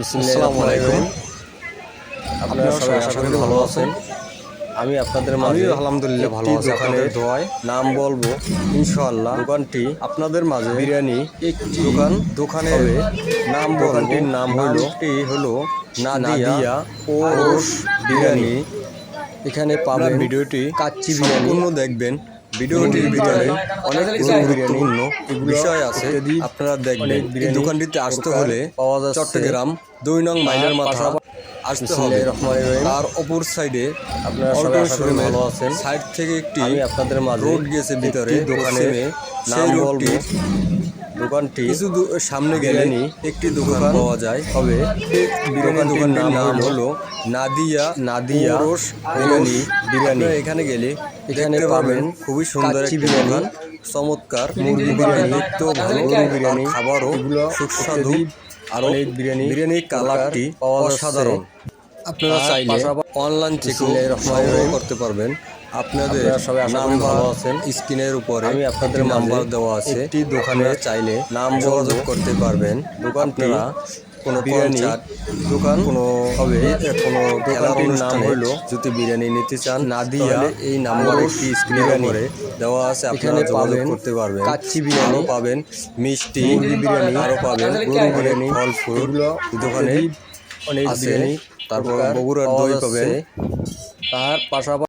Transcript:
আসসালামু আলাইকুম। আপনারা সবাই আশা করি ভালো আছেন। আমি আপনাদের মাঝে আলহামদুলিল্লাহ ভালো আছি। দোকানের দোয়ায় নাম বলবো ইনশাআল্লাহ। দোকানটি আপনাদের মাঝে বিরিয়ানি একটি দোকানে হবে। নাম বলবো। দোকানটির নাম হলো নাদিয়া ওরস বিরিয়ানি। এখানে পাবেন ভিডিওটি কাচ্চি বিরিয়ানি, সম্পূর্ণ দেখবেন। ভিডিওটির মুরগির ভিতরে বিরিয়ানি, অনেক বিরিয়ানি, গুরুত্বপূর্ণ এগুলো বিষয় আছে, ইত্যাদি আপনারা দেখবেন। অনেক এই বিরিয়ানি দোকানটিতে আসতে প্রকার হলে পাওয়া যাচ্ছে। চট্টগ্রাম 2 নং মাইলের মাথা আসতে হবে। তার অপর সাইডে আপনারা সবাই অল্টো আশা করি শোরুমের ভালো আছেন। সাইড থেকে একটি আমি আপনাদের মাঝে রোড গেছে ভিতরে একটি দোকানের পশ্চিমে। নাম সেই বলবো। রোডটির দোকানটি কিছু সামনে গেলে বিরিয়ানি একটি দোকান পাওয়া যায় হবে। বিরিয়ানি দোকানটির দোকানটির নাম হলো হলো নাদিয়া ওরস বিরিয়ানি। বিরিয়ানি। আপনারা এখানে গেলে এখানে দেখতে পাবেন পাবেন খুবই সুন্দর কাচ্চি একটি বিরিয়ানি, দোকান, চমৎকার মুরগি দোকানটি বিরিয়ানি, দেখতেও ভালো, গরু বিরিয়ানি, আর খাবারও এগুলো সুস্বাদু। ইত্যাদি আরও অনেক বিরিয়ানি বিরিয়ানির কালারটি পাওয়া যাচ্ছে। অসাধারণ। আপনারা তার চাইলে পাশাপাশি অনলাইন থেকেও সংগ্রহ করতে পারবেন। আপনাদের আপনারা সবাই আশা করি নাম্বার ভালো আছেন। স্ক্রিনের উপরে আমি আপনাদের একটি মাঝে নাম্বার দেওয়া আছে। একটি দোকানের আপনারা চাইলে নাম যোগাযোগ বলবো। করতে পারবেন। দোকানটি আপনারা কোনো বিরিয়ানি কনসার্ট, দোকান কোনো হবে। কোনো খেলার দোকানটির নাম অনুষ্ঠানে হলো যদি বিরিয়ানি নিতে চান, নাদিয়া তাহলে এই নাম্বার ওরস একটি স্ক্রিনের বিরিয়ানি। উপরে দেওয়া আছে, আপনারা এখানে যোগাযোগ পাবেন করতে পারবেন। কাচ্চি বিরিয়ানি, আরও পাবেন মিষ্টি, মুরগি বিরিয়ানি, আরও পাবেন গরু বিরিয়ানি, ফল ফ্রুট এগুলো দোকানে ইত্যাদি অনেক আছে। বিরিয়ানি তারপর প্রকার বগুড়ার পাওয়া দই যাচ্ছে। পাবেন। তার পাশাপাশি